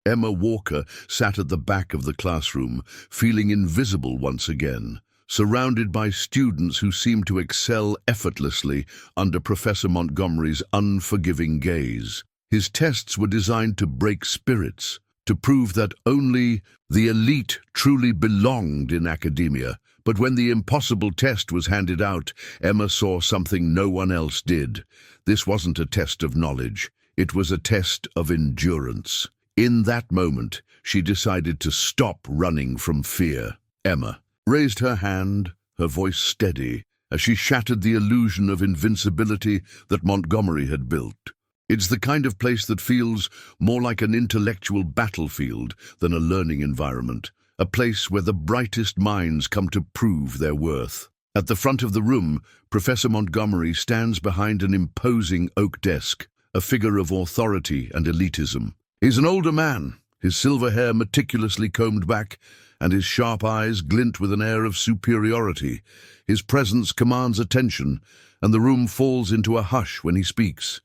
Emma Walker sat at the back of the classroom, feeling invisible once again, surrounded by students who seemed to excel effortlessly under Professor Montgomery's unforgiving gaze. His tests were designed to break spirits, to prove that only the elite truly belonged in academia. But when the impossible test was handed out, Emma saw something no one else did. This wasn't a test of knowledge. It was a test of endurance. In that moment, she decided to stop running from fear. Emma raised her hand, her voice steady, as she shattered the illusion of invincibility that Montgomery had built. It's the kind of place that feels more like an intellectual battlefield than a learning environment, a place where the brightest minds come to prove their worth. At the front of the room, Professor Montgomery stands behind an imposing oak desk, a figure of authority and elitism. He's an older man, his silver hair meticulously combed back, and his sharp eyes glint with an air of superiority. His presence commands attention, and the room falls into a hush when he speaks.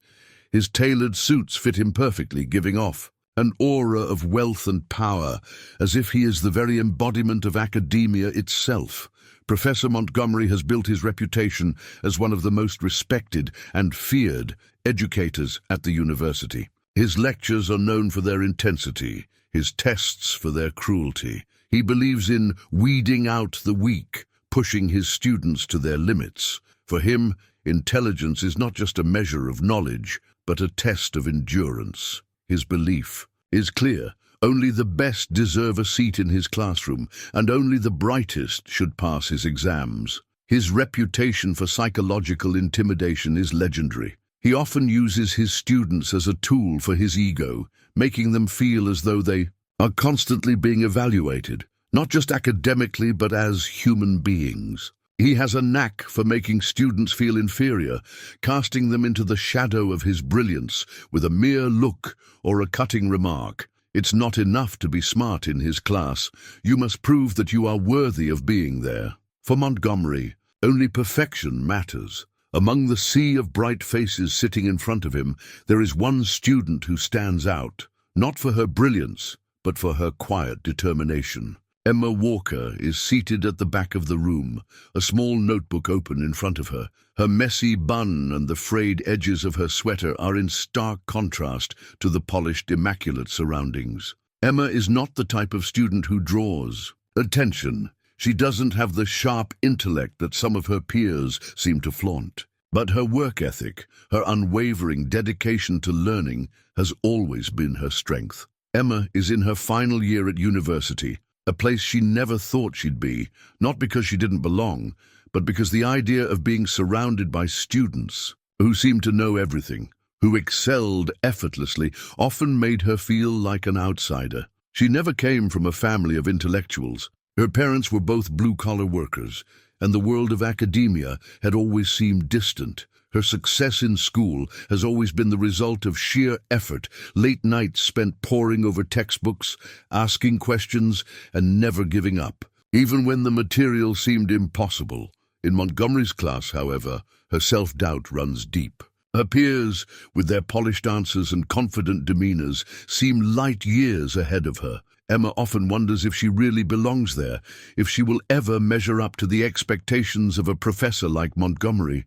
His tailored suits fit him perfectly, giving off an aura of wealth and power, as if he is the very embodiment of academia itself. Professor Montgomery has built his reputation as one of the most respected and feared educators at the university. His lectures are known for their intensity, his tests for their cruelty. He believes in weeding out the weak, pushing his students to their limits. For him, intelligence is not just a measure of knowledge, but a test of endurance. His belief is clear. Only the best deserve a seat in his classroom, and only the brightest should pass his exams. His reputation for psychological intimidation is legendary. He often uses his students as a tool for his ego, making them feel as though they are constantly being evaluated, not just academically but as human beings. He has a knack for making students feel inferior, casting them into the shadow of his brilliance with a mere look or a cutting remark. It's not enough to be smart in his class. You must prove that you are worthy of being there. For Montgomery, only perfection matters. Among the sea of bright faces sitting in front of him, there is one student who stands out, not for her brilliance, but for her quiet determination. Emma Walker is seated at the back of the room, a small notebook open in front of her. Her messy bun and the frayed edges of her sweater are in stark contrast to the polished, immaculate surroundings. Emma is not the type of student who draws attention. She doesn't have the sharp intellect that some of her peers seem to flaunt. But her work ethic, her unwavering dedication to learning, has always been her strength. Emma is in her final year at university, a place she never thought she'd be, not because she didn't belong, but because the idea of being surrounded by students who seemed to know everything, who excelled effortlessly, often made her feel like an outsider. She never came from a family of intellectuals. Her parents were both blue-collar workers, and the world of academia had always seemed distant. Her success in school has always been the result of sheer effort, late nights spent poring over textbooks, asking questions, and never giving up, even when the material seemed impossible. In Montgomery's class, however, her self-doubt runs deep. Her peers, with their polished answers and confident demeanors, seem light years ahead of her. Emma often wonders if she really belongs there, if she will ever measure up to the expectations of a professor like Montgomery.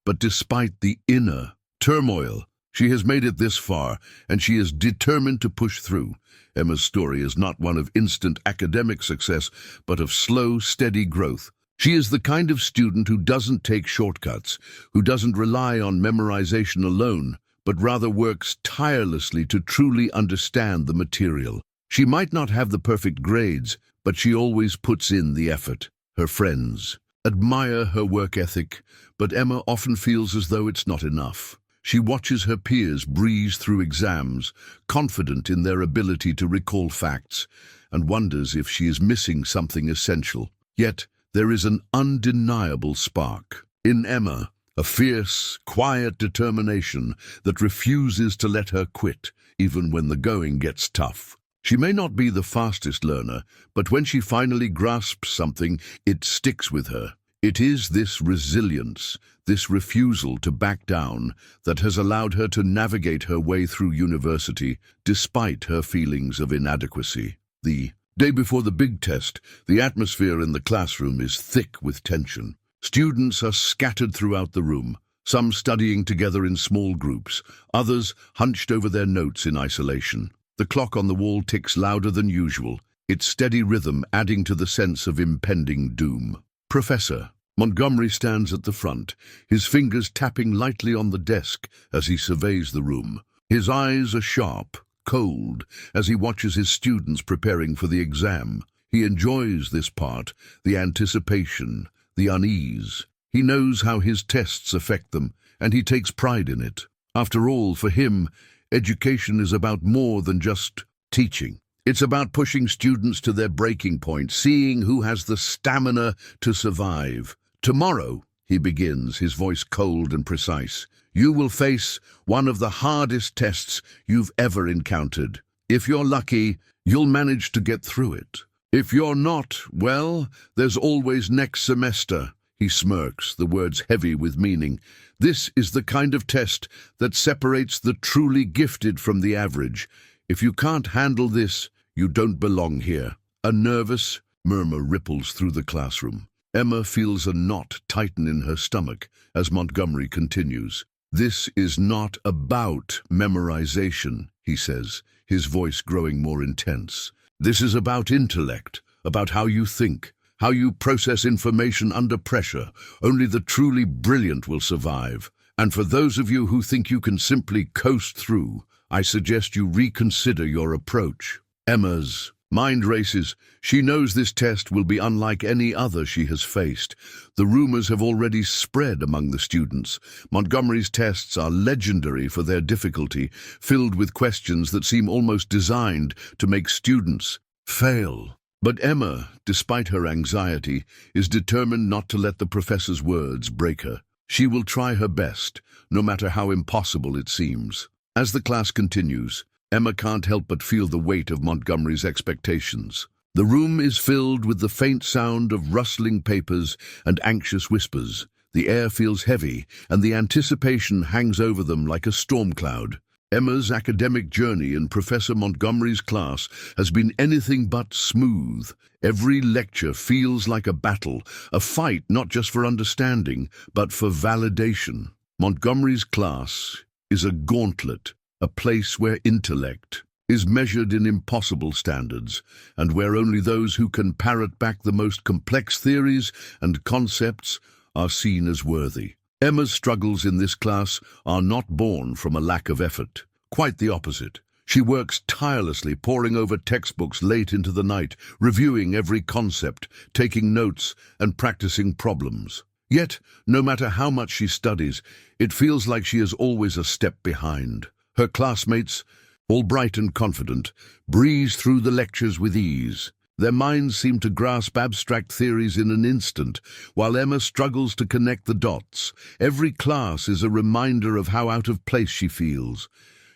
But despite the inner turmoil, she has made it this far, and she is determined to push through. Emma's story is not one of instant academic success, but of slow, steady growth. She is the kind of student who doesn't take shortcuts, who doesn't rely on memorization alone, but rather works tirelessly to truly understand the material. She might not have the perfect grades, but she always puts in the effort. Her friends admire her work ethic, but Emma often feels as though it's not enough. She watches her peers breeze through exams, confident in their ability to recall facts, and wonders if she is missing something essential. Yet, there is an undeniable spark in Emma, a fierce, quiet determination that refuses to let her quit, even when the going gets tough. She may not be the fastest learner, but when she finally grasps something, it sticks with her. It is this resilience, this refusal to back down, that has allowed her to navigate her way through university despite her feelings of inadequacy. The day before the big test, the atmosphere in the classroom is thick with tension. Students are scattered throughout the room, some studying together in small groups, others hunched over their notes in isolation. The clock on the wall ticks louder than usual, its steady rhythm adding to the sense of impending doom. Professor Montgomery stands at the front, his fingers tapping lightly on the desk as he surveys the room. His eyes are sharp, cold, as he watches his students preparing for the exam. He enjoys this part, the anticipation, the unease. He knows how his tests affect them, and he takes pride in it. After all, for him, education is about more than just teaching. It's about pushing students to their breaking point, seeing who has the stamina to survive. Tomorrow, he begins, his voice cold and precise, you will face one of the hardest tests you've ever encountered. If you're lucky, you'll manage to get through it. If you're not, well, there's always next semester. He smirks, the words heavy with meaning. This is the kind of test that separates the truly gifted from the average. If you can't handle this, you don't belong here. A nervous murmur ripples through the classroom. Emma feels a knot tighten in her stomach as Montgomery continues. This is not about memorization, he says, his voice growing more intense. This is about intellect, about how you think, how you process information under pressure. Only the truly brilliant will survive. And for those of you who think you can simply coast through, I suggest you reconsider your approach. Emma's mind races. She knows this test will be unlike any other she has faced. The rumors have already spread among the students. Montgomery's tests are legendary for their difficulty, filled with questions that seem almost designed to make students fail. But Emma, despite her anxiety, is determined not to let the professor's words break her. She will try her best, no matter how impossible it seems. As the class continues, Emma can't help but feel the weight of Montgomery's expectations. The room is filled with the faint sound of rustling papers and anxious whispers. The air feels heavy, and the anticipation hangs over them like a storm cloud. Emma's academic journey in Professor Montgomery's class has been anything but smooth. Every lecture feels like a battle, a fight not just for understanding, but for validation. Montgomery's class is a gauntlet, a place where intellect is measured in impossible standards, and where only those who can parrot back the most complex theories and concepts are seen as worthy. Emma's struggles in this class are not born from a lack of effort. Quite the opposite. She works tirelessly, poring over textbooks late into the night, reviewing every concept, taking notes, and practicing problems. Yet, no matter how much she studies, it feels like she is always a step behind. Her classmates, all bright and confident, breeze through the lectures with ease. Their minds seem to grasp abstract theories in an instant, while Emma struggles to connect the dots. Every class is a reminder of how out of place she feels.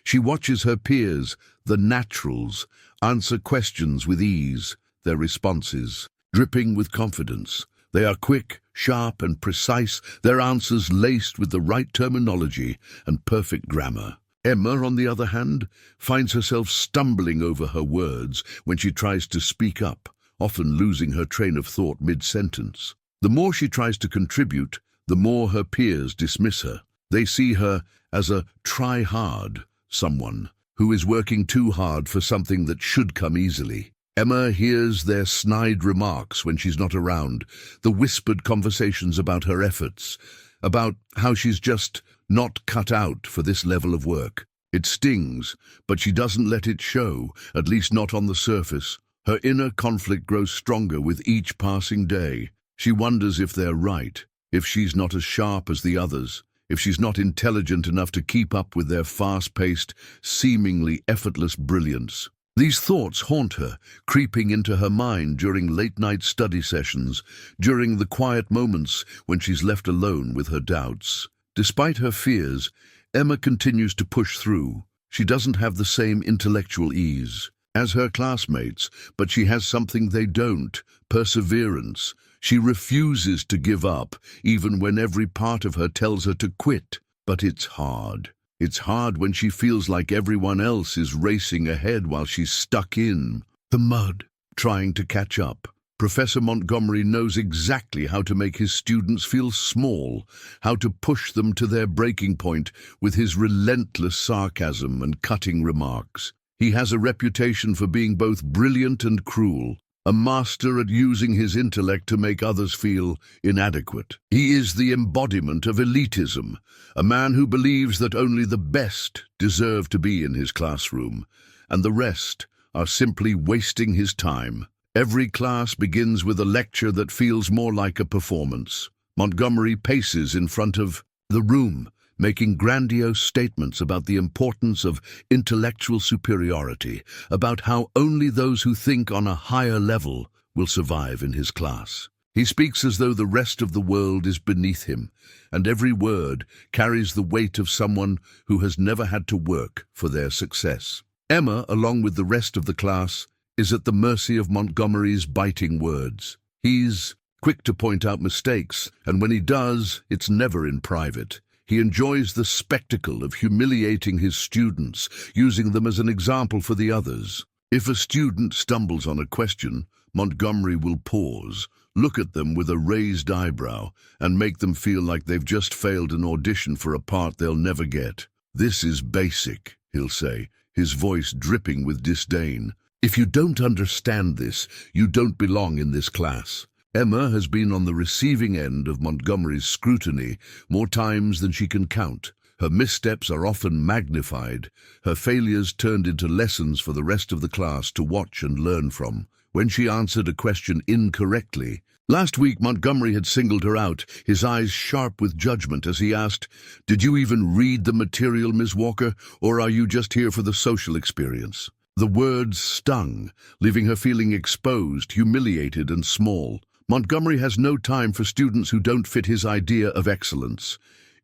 She watches her peers, the naturals, answer questions with ease, their responses dripping with confidence. They are quick, sharp, and precise, their answers laced with the right terminology and perfect grammar. Emma, on the other hand, finds herself stumbling over her words when she tries to speak up, often losing her train of thought mid-sentence. The more she tries to contribute, the more her peers dismiss her. They see her as a try-hard, someone who is working too hard for something that should come easily. Emma hears their snide remarks when she's not around, the whispered conversations about her efforts, about how she's just not cut out for this level of work. It stings, but she doesn't let it show, at least not on the surface. Her inner conflict grows stronger with each passing day. She wonders if they're right, if she's not as sharp as the others, if she's not intelligent enough to keep up with their fast-paced, seemingly effortless brilliance. These thoughts haunt her, creeping into her mind during late-night study sessions, during the quiet moments when she's left alone with her doubts. Despite her fears, Emma continues to push through. She doesn't have the same intellectual ease. as her classmates, but she has something they don't: perseverance. She refuses to give up, even when every part of her tells her to quit. But it's hard. It's hard when she feels like everyone else is racing ahead while she's stuck in the mud, trying to catch up. Professor Montgomery knows exactly how to make his students feel small, how to push them to their breaking point with his relentless sarcasm and cutting remarks. He has a reputation for being both brilliant and cruel, a master at using his intellect to make others feel inadequate. He is the embodiment of elitism, a man who believes that only the best deserve to be in his classroom, and the rest are simply wasting his time. Every class begins with a lecture that feels more like a performance. Montgomery paces in front of the room, making grandiose statements about the importance of intellectual superiority, about how only those who think on a higher level will survive in his class. He speaks as though the rest of the world is beneath him, and every word carries the weight of someone who has never had to work for their success. Emma, along with the rest of the class, is at the mercy of Montgomery's biting words. He's quick to point out mistakes, and when he does, it's never in private. He enjoys the spectacle of humiliating his students, using them as an example for the others. If a student stumbles on a question, Montgomery will pause, look at them with a raised eyebrow, and make them feel like they've just failed an audition for a part they'll never get. "This is basic," he'll say, his voice dripping with disdain. "If you don't understand this, you don't belong in this class." Emma has been on the receiving end of Montgomery's scrutiny more times than she can count. Her missteps are often magnified, her failures turned into lessons for the rest of the class to watch and learn from. When she answered a question incorrectly, last week Montgomery had singled her out, his eyes sharp with judgment as he asked, "Did you even read the material, Ms. Walker, or are you just here for the social experience?" The words stung, leaving her feeling exposed, humiliated, and small. Montgomery has no time for students who don't fit his idea of excellence.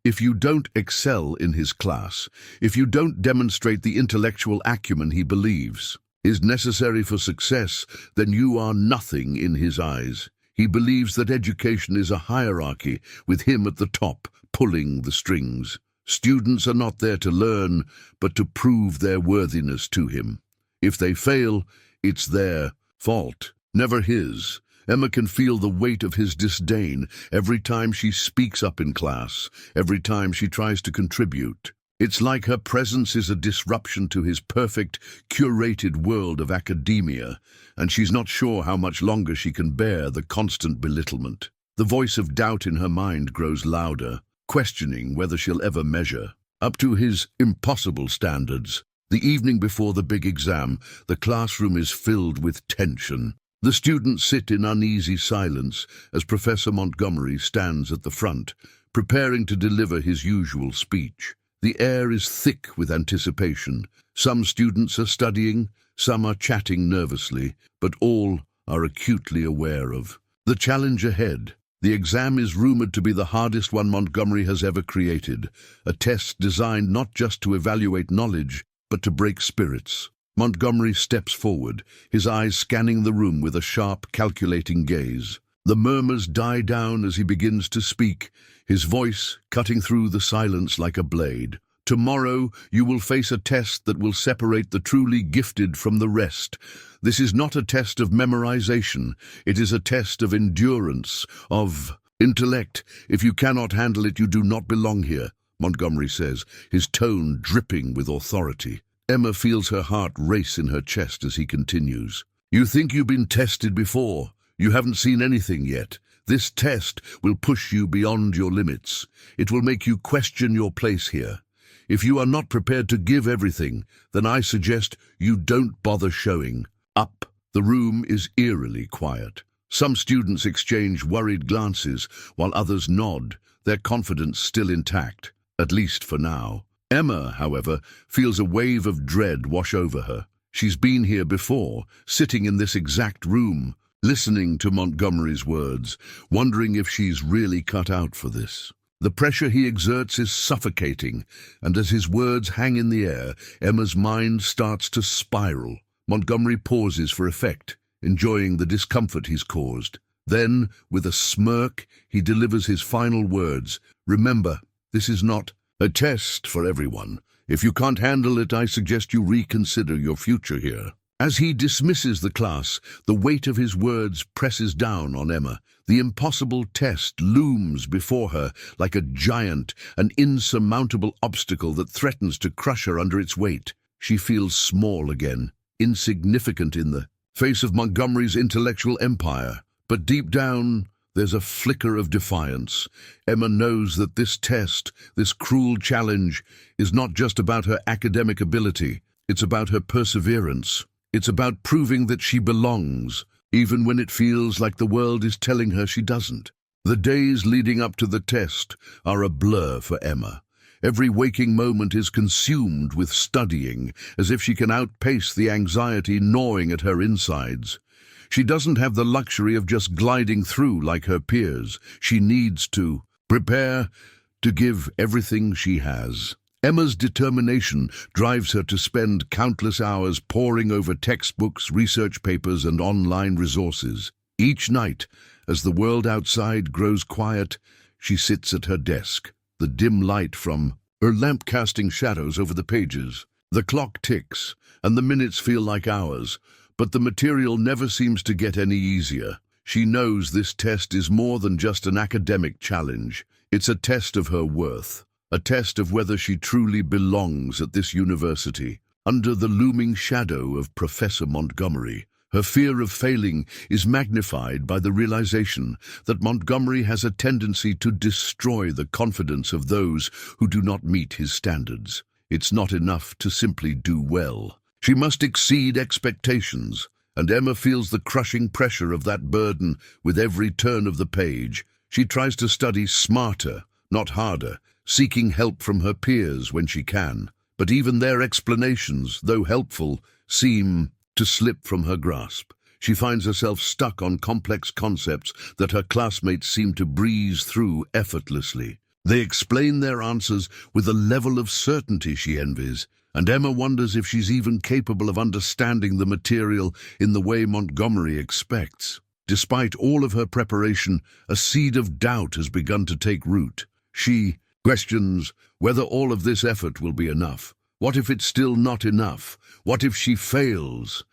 If you don't excel in his class, if you don't demonstrate the intellectual acumen he believes is necessary for success, then you are nothing in his eyes. He believes that education is a hierarchy, with him at the top, pulling the strings. Students are not there to learn, but to prove their worthiness to him. If they fail, it's their fault, never his. Emma can feel the weight of his disdain every time she speaks up in class, every time she tries to contribute. It's like her presence is a disruption to his perfect, curated world of academia, and she's not sure how much longer she can bear the constant belittlement. The voice of doubt in her mind grows louder, questioning whether she'll ever measure up to his impossible standards. The evening before the big exam, the classroom is filled with tension. The students sit in uneasy silence as Professor Montgomery stands at the front, preparing to deliver his usual speech. The air is thick with anticipation. Some students are studying, some are chatting nervously, but all are acutely aware of the challenge ahead. The exam is rumored to be the hardest one Montgomery has ever created, a test designed not just to evaluate knowledge, but to break spirits. Montgomery steps forward, his eyes scanning the room with a sharp, calculating gaze. The murmurs die down as he begins to speak, his voice cutting through the silence like a blade. "Tomorrow you will face a test that will separate the truly gifted from the rest. This is not a test of memorization. It is a test of endurance, of intellect. If you cannot handle it, you do not belong here," Montgomery says, his tone dripping with authority. Emma feels her heart race in her chest as he continues. "You think you've been tested before. You haven't seen anything yet. This test will push you beyond your limits. It will make you question your place here. If you are not prepared to give everything, then I suggest you don't bother showing up." The room is eerily quiet. Some students exchange worried glances, while others nod, their confidence still intact, at least for now. Emma, however, feels a wave of dread wash over her. She's been here before, sitting in this exact room, listening to Montgomery's words, wondering if she's really cut out for this. The pressure he exerts is suffocating, and as his words hang in the air, Emma's mind starts to spiral. Montgomery pauses for effect, enjoying the discomfort he's caused. Then, with a smirk, he delivers his final words. Remember, this is not a test for everyone. If you can't handle it, I suggest you reconsider your future here. As he dismisses the class, the weight of his words presses down on Emma. The impossible test looms before her like a giant, an insurmountable obstacle that threatens to crush her under its weight. She feels small again, insignificant in the face of Montgomery's intellectual empire. But deep down, there's a flicker of defiance. Emma knows that this test, this cruel challenge, is not just about her academic ability. It's about her perseverance. It's about proving that she belongs, even when it feels like the world is telling her she doesn't. The days leading up to the test are a blur for Emma. Every waking moment is consumed with studying, as if she can outpace the anxiety gnawing at her insides. She doesn't have the luxury of just gliding through like her peers. She needs to prepare to give everything she has. Emma's determination drives her to spend countless hours poring over textbooks, research papers, and online resources. Each night, as the world outside grows quiet, she sits at her desk, the dim light from her lamp casting shadows over the pages. The clock ticks, and the minutes feel like hours, but the material never seems to get any easier. She knows this test is more than just an academic challenge. It's a test of her worth, a test of whether she truly belongs at this university. Under the looming shadow of Professor Montgomery, her fear of failing is magnified by the realization that Montgomery has a tendency to destroy the confidence of those who do not meet his standards. It's not enough to simply do well. She must exceed expectations, and Emma feels the crushing pressure of that burden with every turn of the page. She tries to study smarter, not harder, seeking help from her peers when she can. But even their explanations, though helpful, seem to slip from her grasp. She finds herself stuck on complex concepts that her classmates seem to breeze through effortlessly. They explain their answers with a level of certainty she envies, and Emma wonders if she's even capable of understanding the material in the way Montgomery expects. Despite all of her preparation, a seed of doubt has begun to take root. She questions whether all of this effort will be enough. What if it's still not enough? What if she fails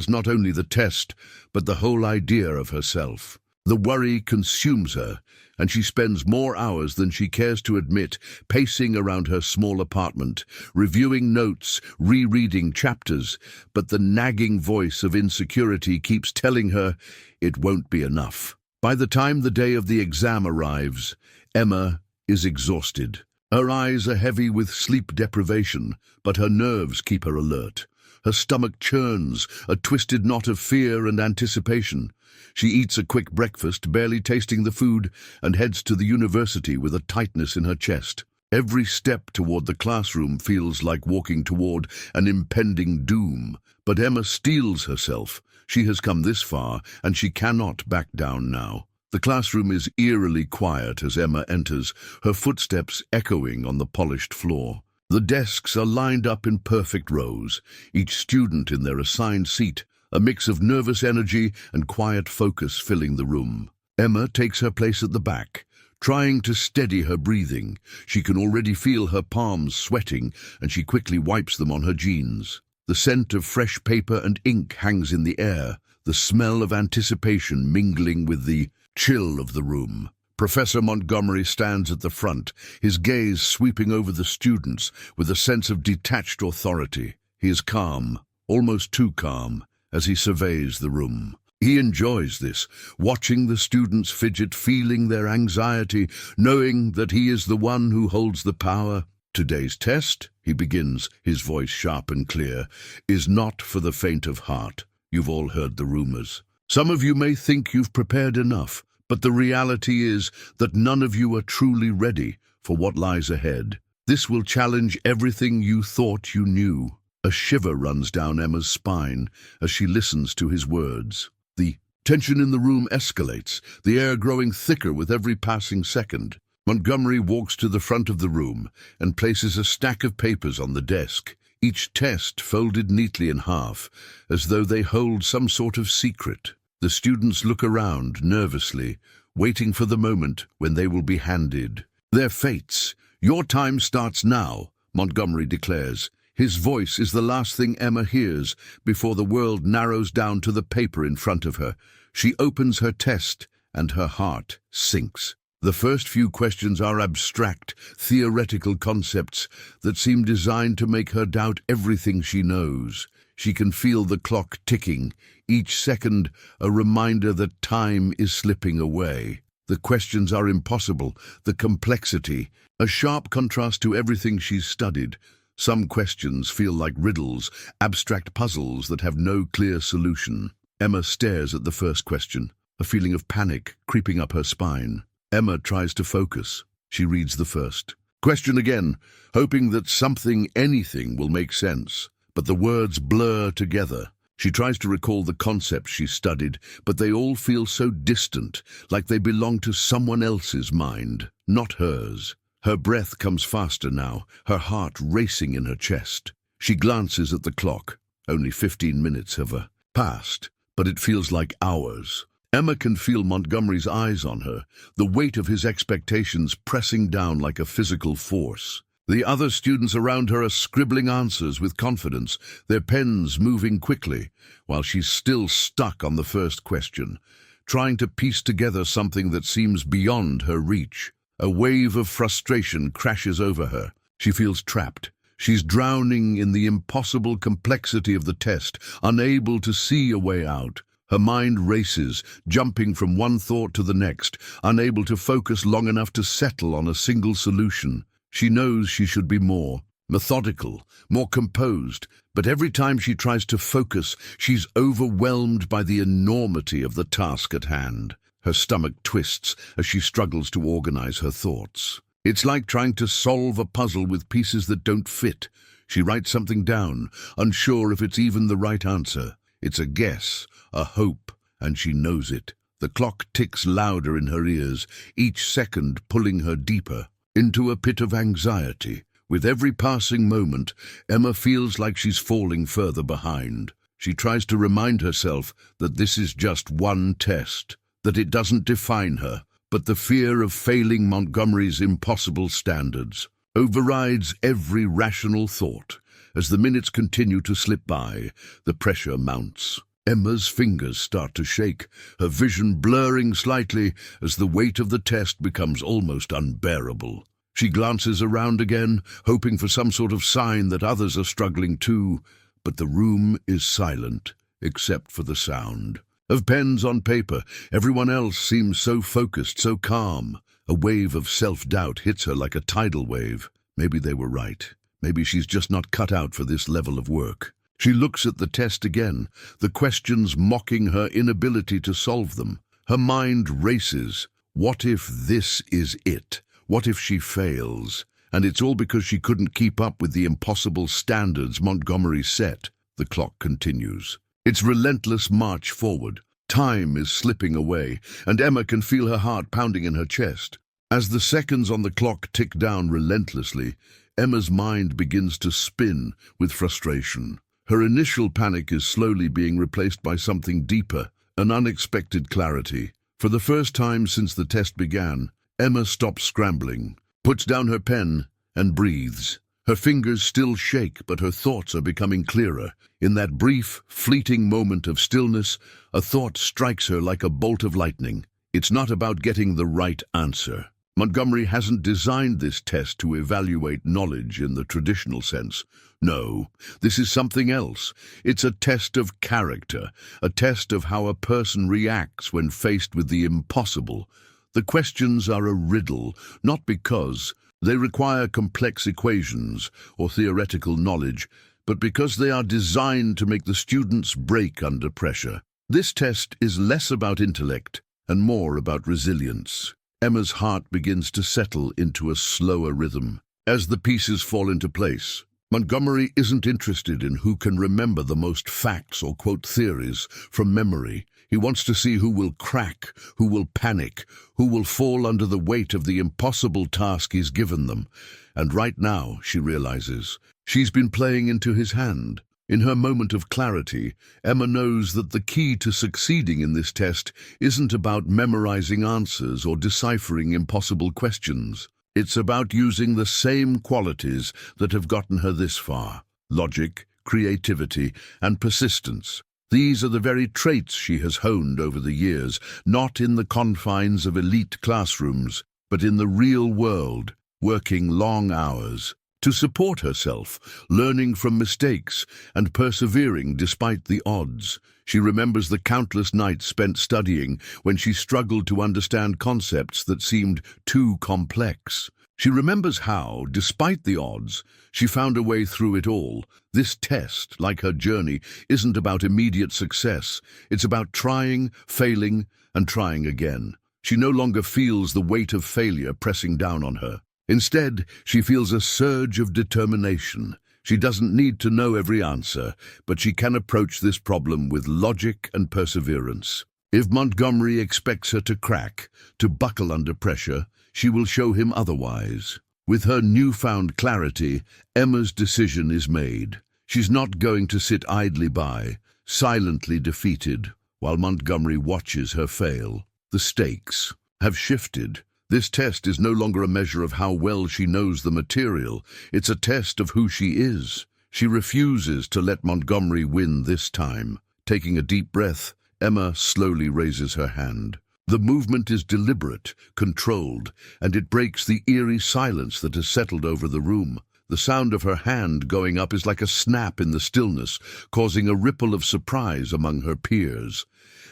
not only the test, but the whole idea of herself? The worry consumes her, and she spends more hours than she cares to admit pacing around her small apartment, reviewing notes, rereading chapters, but the nagging voice of insecurity keeps telling her it won't be enough. By the time the day of the exam arrives, Emma is exhausted. Her eyes are heavy with sleep deprivation, but her nerves keep her alert. Her stomach churns, a twisted knot of fear and anticipation. She eats a quick breakfast, barely tasting the food, and heads to the university with a tightness in her chest. Every step toward the classroom feels like walking toward an impending doom. But Emma steels herself. She has come this far, and she cannot back down now. The classroom is eerily quiet as Emma enters, her footsteps echoing on the polished floor. The desks are lined up in perfect rows, each student in their assigned seat, a mix of nervous energy and quiet focus filling the room. Emma takes her place at the back, trying to steady her breathing. She can already feel her palms sweating, and she quickly wipes them on her jeans. The scent of fresh paper and ink hangs in the air, the smell of anticipation mingling with the chill of the room. Professor Montgomery stands at the front, his gaze sweeping over the students with a sense of detached authority. He is calm, almost too calm, as he surveys the room. He enjoys this, watching the students fidget, feeling their anxiety, knowing that he is the one who holds the power. Today's test, he begins, his voice sharp and clear, is not for the faint of heart. You've all heard the rumors. Some of you may think you've prepared enough, but the reality is that none of you are truly ready for what lies ahead. This will challenge everything you thought you knew. A shiver runs down Emma's spine as she listens to his words. The tension in the room escalates, the air growing thicker with every passing second. Montgomery walks to the front of the room and places a stack of papers on the desk. each test folded neatly in half, as though they hold some sort of secret. The students look around nervously, waiting for the moment when they will be handed their fates. "Your time starts now," Montgomery declares. His voice is the last thing Emma hears before the world narrows down to the paper in front of her. She opens her test, and her heart sinks. The first few questions are abstract, theoretical concepts that seem designed to make her doubt everything she knows. She can feel the clock ticking, each second a reminder that time is slipping away. The questions are impossible, the complexity, a sharp contrast to everything she's studied. Some questions feel like riddles, abstract puzzles that have no clear solution. Emma stares at the first question, a feeling of panic creeping up her spine. Emma tries to focus. She reads the first question again, hoping that anything will make sense. But the words blur together. She tries to recall the concepts she studied, but they all feel so distant, like they belong to someone else's mind, not hers. Her breath comes faster now, her heart racing in her chest. She glances at the clock. Only 15 minutes have passed, but it feels like hours. Emma can feel Montgomery's eyes on her, the weight of his expectations pressing down like a physical force. The other students around her are scribbling answers with confidence, their pens moving quickly, while she's still stuck on the first question, trying to piece together something that seems beyond her reach. A wave of frustration crashes over her. She feels trapped. She's drowning in the impossible complexity of the test, unable to see a way out. Her mind races, jumping from one thought to the next, unable to focus long enough to settle on a single solution. She knows she should be more methodical, more composed, but every time she tries to focus, she's overwhelmed by the enormity of the task at hand. Her stomach twists as she struggles to organize her thoughts. It's like trying to solve a puzzle with pieces that don't fit. She writes something down, unsure if it's even the right answer. It's a guess, a hope, and she knows it. The clock ticks louder in her ears, each second pulling her deeper into a pit of anxiety. With every passing moment, Emma feels like she's falling further behind. She tries to remind herself that this is just one test, that it doesn't define her, but the fear of failing Montgomery's impossible standards overrides every rational thought. As the minutes continue to slip by, the pressure mounts. Emma's fingers start to shake, her vision blurring slightly as the weight of the test becomes almost unbearable. She glances around again, hoping for some sort of sign that others are struggling too, but the room is silent, except for the sound of pens on paper. Everyone else seems so focused, so calm. A wave of self-doubt hits her like a tidal wave. Maybe they were right. Maybe she's just not cut out for this level of work. She looks at the test again, the questions mocking her inability to solve them. Her mind races. What if this is it? What if she fails? And it's all because she couldn't keep up with the impossible standards Montgomery set. The clock continues its relentless march forward. Time is slipping away, and Emma can feel her heart pounding in her chest. As the seconds on the clock tick down relentlessly, Emma's mind begins to spin with frustration. Her initial panic is slowly being replaced by something deeper, an unexpected clarity. For the first time since the test began, Emma stops scrambling, puts down her pen, and breathes. Her fingers still shake, but her thoughts are becoming clearer. In that brief, fleeting moment of stillness, a thought strikes her like a bolt of lightning. It's not about getting the right answer. Montgomery hasn't designed this test to evaluate knowledge in the traditional sense. No, this is something else. It's a test of character, a test of how a person reacts when faced with the impossible. The questions are a riddle, not because they require complex equations or theoretical knowledge, but because they are designed to make the students break under pressure. This test is less about intellect and more about resilience. Emma's heart begins to settle into a slower rhythm. As the pieces fall into place, Montgomery isn't interested in who can remember the most facts or quote theories from memory. He wants to see who will crack, who will panic, who will fall under the weight of the impossible task he's given them. And right now, she realizes, She's been playing into his hand. In her moment of clarity, Emma knows that the key to succeeding in this test isn't about memorizing answers or deciphering impossible questions. It's about using the same qualities that have gotten her this far: logic, creativity, and persistence. These are the very traits she has honed over the years, not in the confines of elite classrooms, but in the real world, working long hours to support herself, learning from mistakes, and persevering despite the odds. She remembers the countless nights spent studying when she struggled to understand concepts that seemed too complex. She remembers how, despite the odds, she found a way through it all. This test, like her journey, isn't about immediate success. It's about trying, failing, and trying again. She no longer feels the weight of failure pressing down on her. Instead, she feels a surge of determination. She doesn't need to know every answer, but she can approach this problem with logic and perseverance. If Montgomery expects her to crack, to buckle under pressure, she will show him otherwise. With her newfound clarity, Emma's decision is made. She's not going to sit idly by, silently defeated, while Montgomery watches her fail. The stakes have shifted. This test is no longer a measure of how well she knows the material. It's a test of who she is. She refuses to let Montgomery win this time. Taking a deep breath, Emma slowly raises her hand. The movement is deliberate, controlled, and it breaks the eerie silence that has settled over the room. The sound of her hand going up is like a snap in the stillness, causing a ripple of surprise among her peers.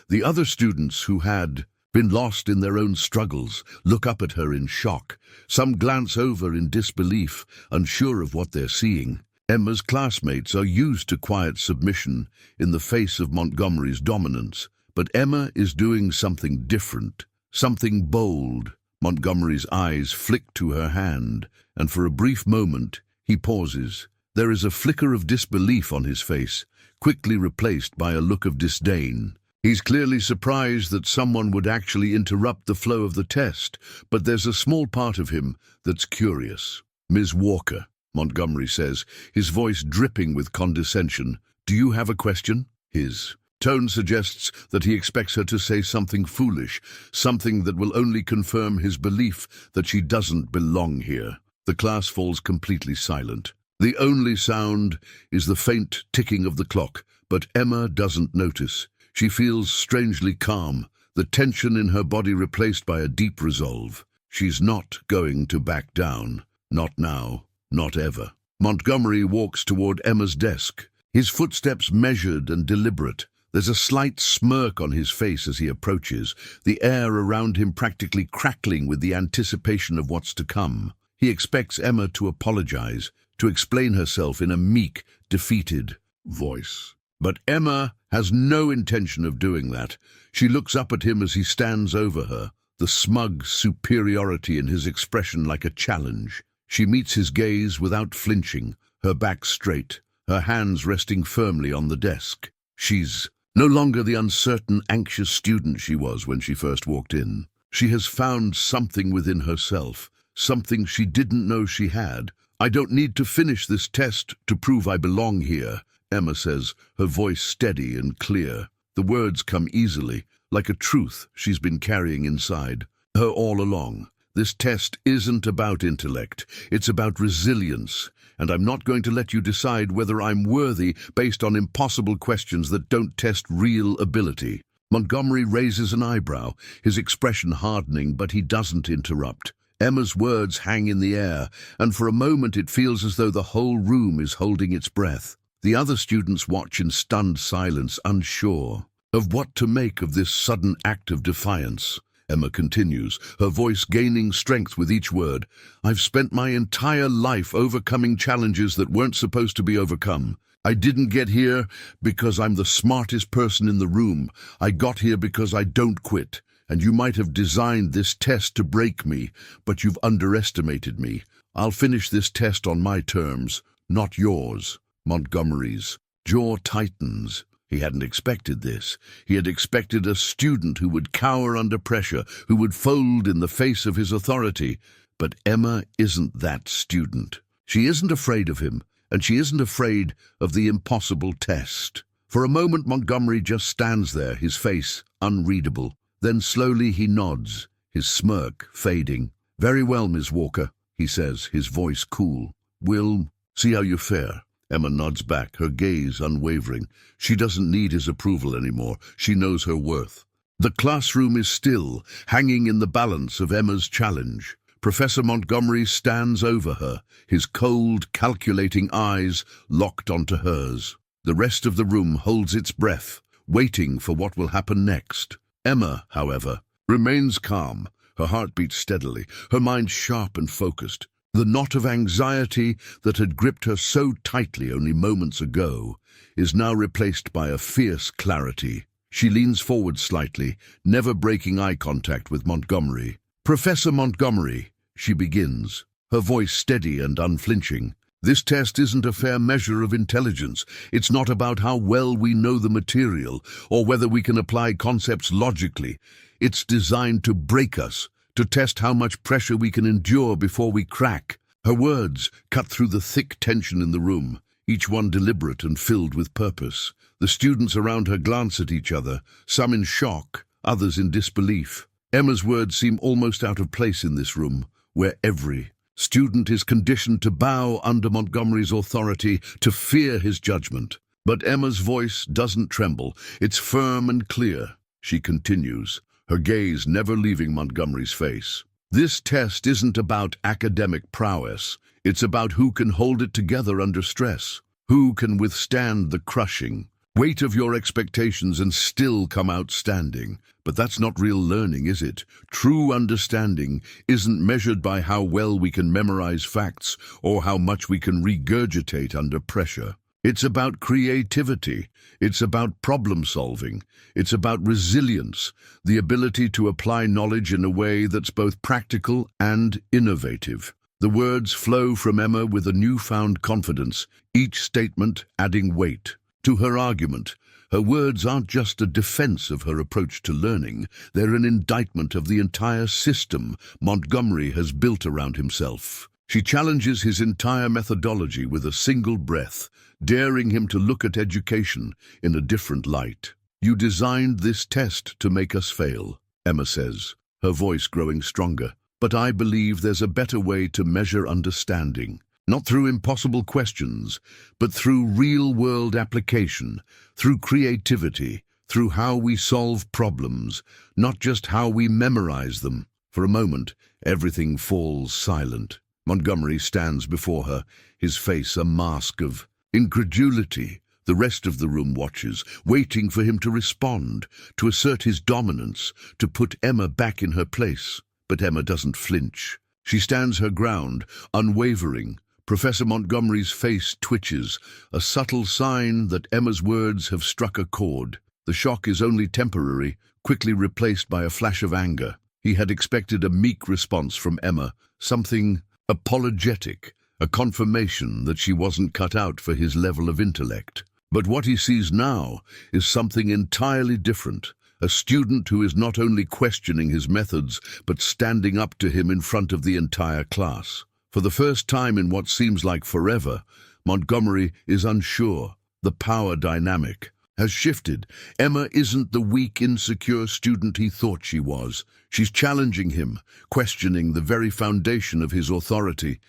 The other students who had been lost in their own struggles look up at her in shock. Some glance over in disbelief, unsure of what they're seeing. Emma's classmates are used to quiet submission in the face of Montgomery's dominance, but Emma is doing something different, something bold. Montgomery's eyes flick to her hand, and for a brief moment, he pauses. There is a flicker of disbelief on his face, quickly replaced by a look of disdain. He's clearly surprised that someone would actually interrupt the flow of the test, but there's a small part of him that's curious. "Ms. Walker," Montgomery says, his voice dripping with condescension, "do you have a question?" His tone suggests that he expects her to say something foolish, something that will only confirm his belief that she doesn't belong here. The class falls completely silent. The only sound is the faint ticking of the clock, but Emma doesn't notice. She feels strangely calm, the tension in her body replaced by a deep resolve. She's not going to back down. Not now, not ever. Montgomery walks toward Emma's desk, his footsteps measured and deliberate. There's a slight smirk on his face as he approaches, the air around him practically crackling with the anticipation of what's to come. He expects Emma to apologize, to explain herself in a meek, defeated voice. But Emma has no intention of doing that. She looks up at him as he stands over her, the smug superiority in his expression like a challenge. She meets his gaze without flinching, her back straight, her hands resting firmly on the desk. She's no longer the uncertain, anxious student she was when she first walked in. She has found something within herself, something she didn't know she had. "I don't need to finish this test to prove I belong here," Emma says, her voice steady and clear. The words come easily, like a truth she's been carrying inside her all along. This test isn't about intellect, it's about resilience, and I'm not going to let you decide whether I'm worthy based on impossible questions that don't test real ability. Montgomery raises an eyebrow, his expression hardening, but he doesn't interrupt. Emma's words hang in the air, and for a moment it feels as though the whole room is holding its breath. The other students watch in stunned silence, unsure of what to make of this sudden act of defiance. Emma continues, her voice gaining strength with each word. "I've spent my entire life overcoming challenges that weren't supposed to be overcome. I didn't get here because I'm the smartest person in the room. I got here because I don't quit. And you might have designed this test to break me, but you've underestimated me. I'll finish this test on my terms, not yours." Montgomery's jaw tightens. He hadn't expected this. He had expected a student who would cower under pressure, who would fold in the face of his authority. But Emma isn't that student. She isn't afraid of him, and she isn't afraid of the impossible test. For a moment, Montgomery just stands there, his face unreadable. Then slowly he nods, his smirk fading. "Very well, Miss Walker," he says, his voice cool. "We'll see how you fare." Emma nods back, her gaze unwavering. She doesn't need his approval anymore. She knows her worth. The classroom is still, hanging in the balance of Emma's challenge. Professor Montgomery stands over her, his cold, calculating eyes locked onto hers. The rest of the room holds its breath, waiting for what will happen next. Emma, however, remains calm, her heart beats steadily, her mind sharp and focused. The knot of anxiety that had gripped her so tightly only moments ago is now replaced by a fierce clarity. She leans forward slightly, never breaking eye contact with Montgomery. "Professor Montgomery," she begins, her voice steady and unflinching. "This test isn't a fair measure of intelligence. It's not about how well we know the material or whether we can apply concepts logically. It's designed to break us, to test how much pressure we can endure before we crack." Her words cut through the thick tension in the room, each one deliberate and filled with purpose. The students around her glance at each other, some in shock, others in disbelief. Emma's words seem almost out of place in this room, where every student is conditioned to bow under Montgomery's authority, to fear his judgment. But Emma's voice doesn't tremble. It's firm and clear. She continues, her gaze never leaving Montgomery's face. "This test isn't about academic prowess. It's about who can hold it together under stress, who can withstand the crushing weight of your expectations and still come out standing. But that's not real learning, is it? True understanding isn't measured by how well we can memorize facts or how much we can regurgitate under pressure. It's about creativity. It's about problem solving. It's about resilience, the ability to apply knowledge in a way that's both practical and innovative." The words flow from Emma with a newfound confidence, each statement adding weight to her argument. Her words aren't just a defense of her approach to learning, they're an indictment of the entire system Montgomery has built around himself. She challenges his entire methodology with a single breath, daring him to look at education in a different light. "You designed this test to make us fail," Emma says, her voice growing stronger. "But I believe there's a better way to measure understanding. Not through impossible questions, but through real-world application, through creativity, through how we solve problems, not just how we memorize them." For a moment, everything falls silent. Montgomery stands before her, his face a mask of incredulity. The rest of the room watches, waiting for him to respond, to assert his dominance, to put Emma back in her place. But Emma doesn't flinch. She stands her ground, unwavering. Professor Montgomery's face twitches, a subtle sign that Emma's words have struck a chord. The shock is only temporary, quickly replaced by a flash of anger. He had expected a meek response from Emma, something apologetic, a confirmation that she wasn't cut out for his level of intellect. But what he sees now is something entirely different, a student who is not only questioning his methods, but standing up to him in front of the entire class. For the first time in what seems like forever, Montgomery is unsure. The power dynamic has shifted. Emma isn't the weak, insecure student he thought she was. She's challenging him, questioning the very foundation of his authority.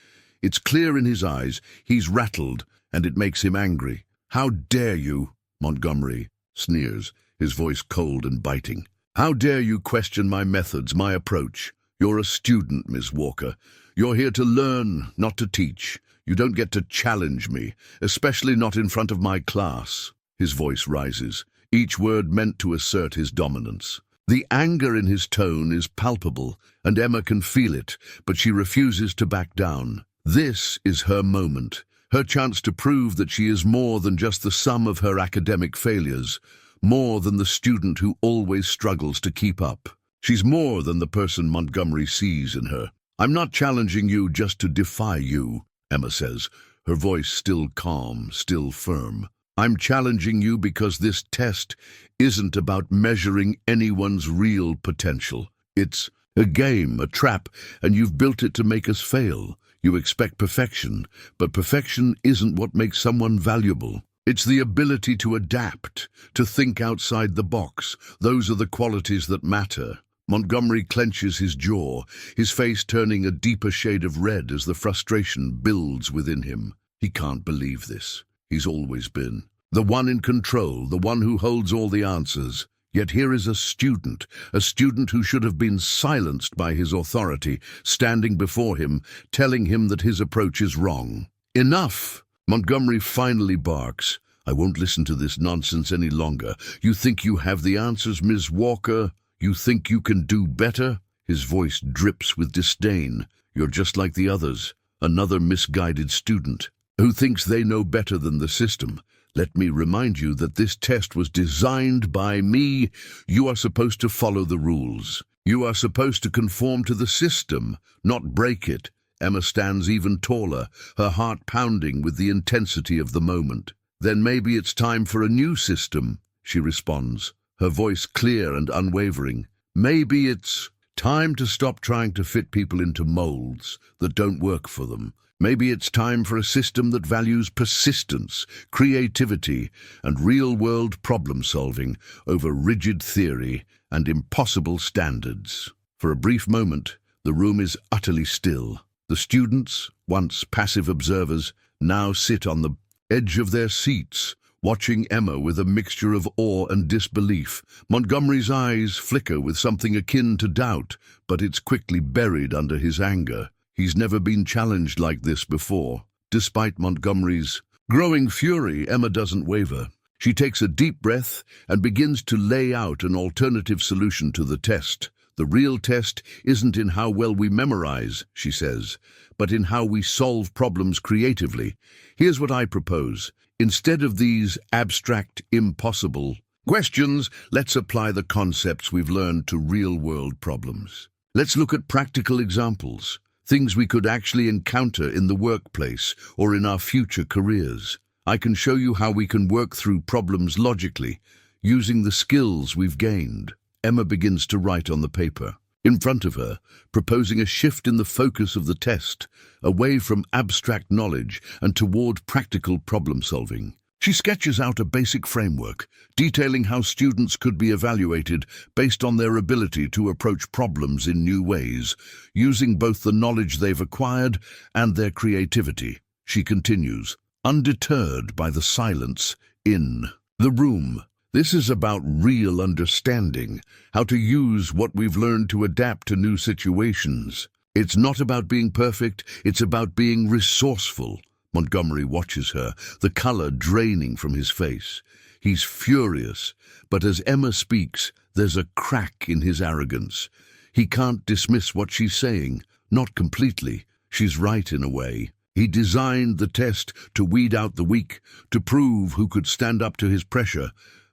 It's clear in his eyes, he's rattled, and it makes him angry. "How dare you?" Montgomery sneers, his voice cold and biting. "How dare you question my methods, my approach? You're a student, Miss Walker. You're here to learn, not to teach. You don't get to challenge me, especially not in front of my class." His voice rises, each word meant to assert his dominance. The anger in his tone is palpable, and Emma can feel it, but she refuses to back down. This is her moment, her chance to prove that she is more than just the sum of her academic failures, more than the student who always struggles to keep up. She's more than the person Montgomery sees in her. "I'm not challenging you just to defy you," Emma says, her voice still calm, still firm. "I'm challenging you because this test isn't about measuring anyone's real potential. It's a game, a trap, and you've built it to make us fail. You expect perfection, but perfection isn't what makes someone valuable. It's the ability to adapt, to think outside the box. Those are the qualities that matter. Montgomery clenches his jaw, his face turning a deeper shade of red as the frustration builds within him. He can't believe this. He's always been the one in control, the one who holds all the answers. Yet here is a student who should have been silenced by his authority, standing before him, telling him that his approach is wrong. Enough! Montgomery finally barks. I won't listen to this nonsense any longer. You think you have the answers, Ms. Walker? You think you can do better? His voice drips with disdain. You're just like the others, another misguided student who thinks they know better than the system. Let me remind you that this test was designed by me. You are supposed to follow the rules. You are supposed to conform to the system, not break it. Emma stands even taller, her heart pounding with the intensity of the moment. Then maybe it's time for a new system, she responds, her voice clear and unwavering. Maybe it's time to stop trying to fit people into molds that don't work for them. Maybe it's time for a system that values persistence, creativity, and real-world problem-solving over rigid theory and impossible standards. For a brief moment, the room is utterly still. The students, once passive observers, now sit on the edge of their seats, watching Emma with a mixture of awe and disbelief. Montgomery's eyes flicker with something akin to doubt, but it's quickly buried under his anger. He's never been challenged like this before. Despite Montgomery's growing fury, Emma doesn't waver. She takes a deep breath and begins to lay out an alternative solution to the test. The real test isn't in how well we memorize, she says, but in how we solve problems creatively. Here's what I propose. Instead of these abstract, impossible questions, let's apply the concepts we've learned to real-world problems. Let's look at practical examples. Things we could actually encounter in the workplace or in our future careers. I can show you how we can work through problems logically, using the skills we've gained. Emma begins to write on the paper in front of her, proposing a shift in the focus of the test, away from abstract knowledge and toward practical problem-solving. She sketches out a basic framework, detailing how students could be evaluated based on their ability to approach problems in new ways, using both the knowledge they've acquired and their creativity. She continues, undeterred by the silence in the room. This is about real understanding, how to use what we've learned to adapt to new situations. It's not about being perfect, it's about being resourceful. Montgomery watches her, the color draining from his face. He's furious, but as Emma speaks, there's a crack in his arrogance. He can't dismiss what she's saying, not completely. She's right in a way. He designed the test to weed out the weak, to prove who could stand up to his pressure.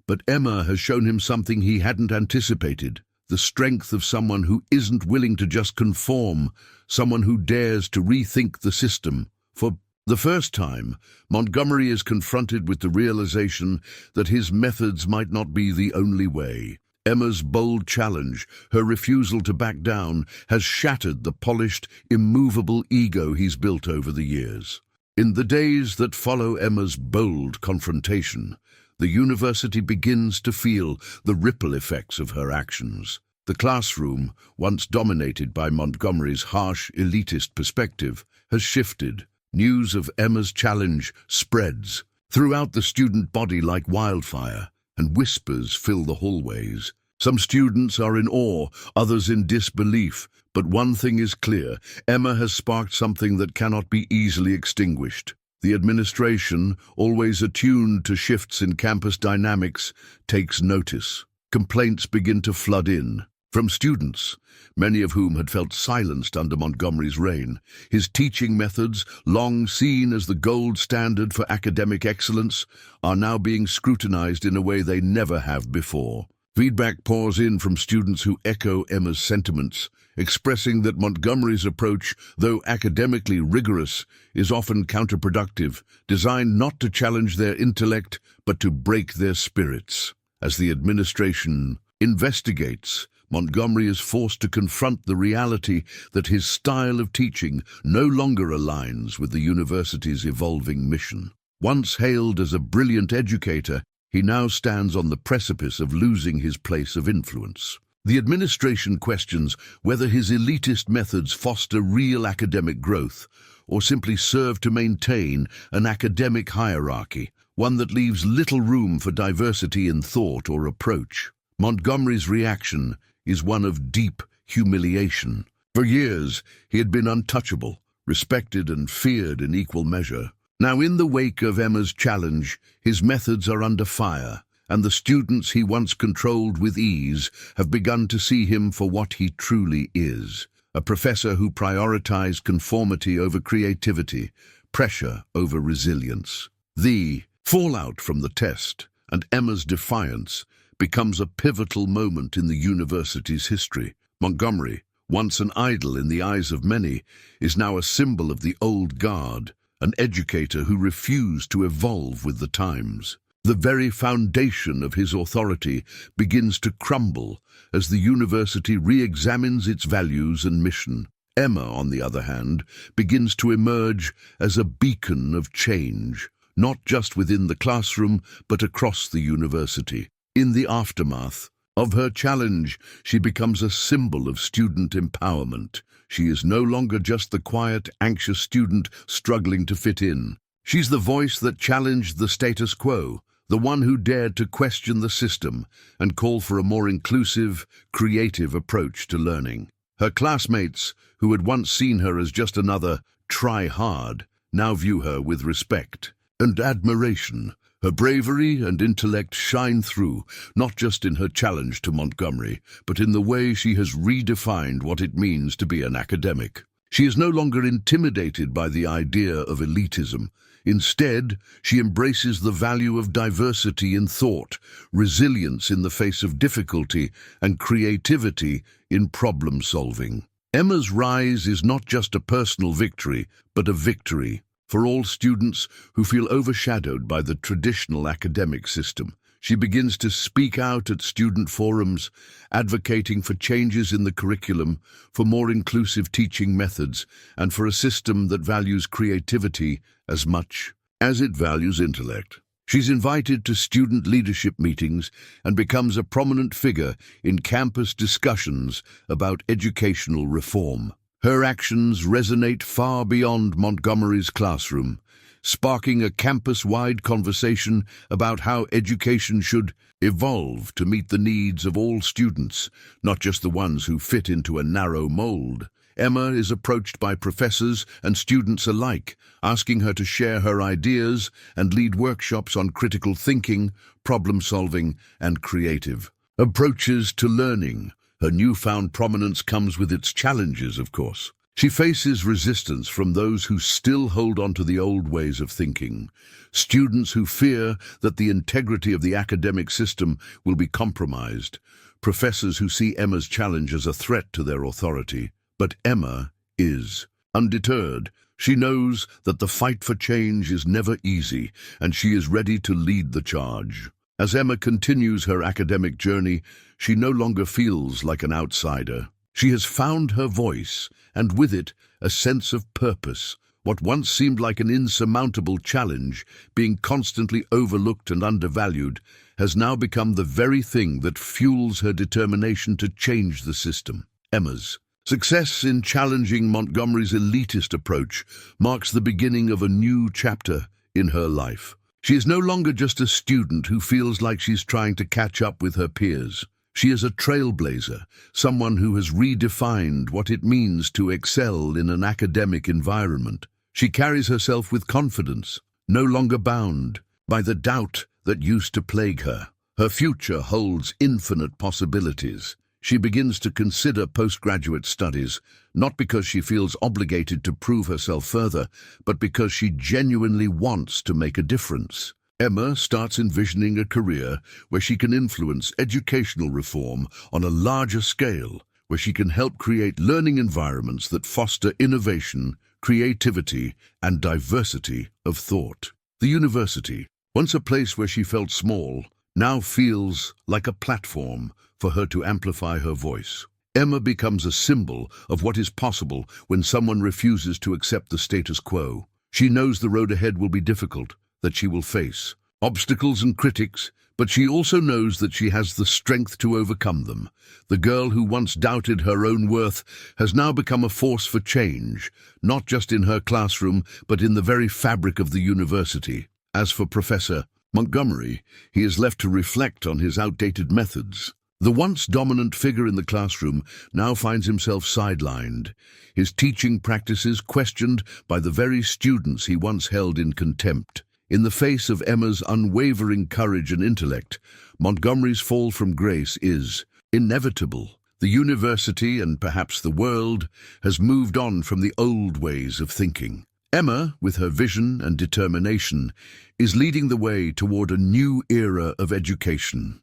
But Emma has shown him something he hadn't anticipated, the strength of someone who isn't willing to just conform, someone who dares to rethink the system. For the first time, Montgomery is confronted with the realization that his methods might not be the only way. Emma's bold challenge, her refusal to back down, has shattered the polished, immovable ego he's built over the years. In the days that follow Emma's bold confrontation, the university begins to feel the ripple effects of her actions. The classroom, once dominated by Montgomery's harsh, elitist perspective, has shifted. News of Emma's challenge spreads throughout the student body like wildfire, and whispers fill the hallways. Some students are in awe, others in disbelief, but one thing is clear: Emma has sparked something that cannot be easily extinguished. The administration, always attuned to shifts in campus dynamics, takes notice. Complaints begin to flood in from students, many of whom had felt silenced under Montgomery's reign. His teaching methods, long seen as the gold standard for academic excellence, are now being scrutinized in a way they never have before. Feedback pours in from students who echo Emma's sentiments, expressing that Montgomery's approach, though academically rigorous, is often counterproductive, designed not to challenge their intellect, but to break their spirits. As the administration investigates, Montgomery is forced to confront the reality that his style of teaching no longer aligns with the university's evolving mission. Once hailed as a brilliant educator, he now stands on the precipice of losing his place of influence. The administration questions whether his elitist methods foster real academic growth or simply serve to maintain an academic hierarchy, one that leaves little room for diversity in thought or approach. Montgomery's reaction is one of deep humiliation. For years, he had been untouchable, respected and feared in equal measure. Now, in the wake of Emma's challenge, his methods are under fire, and the students he once controlled with ease have begun to see him for what he truly is: a professor who prioritized conformity over creativity, pressure over resilience. The fallout from the test and Emma's defiance becomes a pivotal moment in the university's history. Montgomery, once an idol in the eyes of many, is now a symbol of the old guard, an educator who refused to evolve with the times. The very foundation of his authority begins to crumble as the university re-examines its values and mission. Emma, on the other hand, begins to emerge as a beacon of change, not just within the classroom, but across the university. In the aftermath of her challenge, she becomes a symbol of student empowerment. She is no longer just the quiet, anxious student struggling to fit in. She's the voice that challenged the status quo, the one who dared to question the system and call for a more inclusive, creative approach to learning. Her classmates, who had once seen her as just another try hard, now view her with respect and admiration. Her bravery and intellect shine through, not just in her challenge to Montgomery, but in the way she has redefined what it means to be an academic. She is no longer intimidated by the idea of elitism. Instead, she embraces the value of diversity in thought, resilience in the face of difficulty, and creativity in problem-solving. Emma's rise is not just a personal victory, but a victory for all students who feel overshadowed by the traditional academic system. She begins to speak out at student forums, advocating for changes in the curriculum, for more inclusive teaching methods, and for a system that values creativity as much as it values intellect. She's invited to student leadership meetings and becomes a prominent figure in campus discussions about educational reform. Her actions resonate far beyond Montgomery's classroom, sparking a campus-wide conversation about how education should evolve to meet the needs of all students, not just the ones who fit into a narrow mold. Emma is approached by professors and students alike, asking her to share her ideas and lead workshops on critical thinking, problem-solving, and creative approaches to learning. Her newfound prominence comes with its challenges, of course. She faces resistance from those who still hold on to the old ways of thinking, students who fear that the integrity of the academic system will be compromised, professors who see Emma's challenge as a threat to their authority. But Emma is undeterred. She knows that the fight for change is never easy, and she is ready to lead the charge. As Emma continues her academic journey, she no longer feels like an outsider. She has found her voice, and with it, a sense of purpose. What once seemed like an insurmountable challenge, being constantly overlooked and undervalued, has now become the very thing that fuels her determination to change the system. Emma's success in challenging Montgomery's elitist approach marks the beginning of a new chapter in her life. She is no longer just a student who feels like she's trying to catch up with her peers. She is a trailblazer, someone who has redefined what it means to excel in an academic environment. She carries herself with confidence, no longer bound by the doubt that used to plague her. Her future holds infinite possibilities. She begins to consider postgraduate studies, not because she feels obligated to prove herself further, but because she genuinely wants to make a difference. Emma starts envisioning a career where she can influence educational reform on a larger scale, where she can help create learning environments that foster innovation, creativity, and diversity of thought. The university, once a place where she felt small, now feels like a platform for her to amplify her voice. Emma becomes a symbol of what is possible when someone refuses to accept the status quo. She knows the road ahead will be difficult, that she will face obstacles and critics, but she also knows that she has the strength to overcome them. The girl who once doubted her own worth has now become a force for change, not just in her classroom, but in the very fabric of the university. As for Professor Montgomery, he is left to reflect on his outdated methods. The once dominant figure in the classroom now finds himself sidelined, his teaching practices questioned by the very students he once held in contempt. In the face of Emma's unwavering courage and intellect, Montgomery's fall from grace is inevitable. The university, and perhaps the world, has moved on from the old ways of thinking. Emma, with her vision and determination, is leading the way toward a new era of education.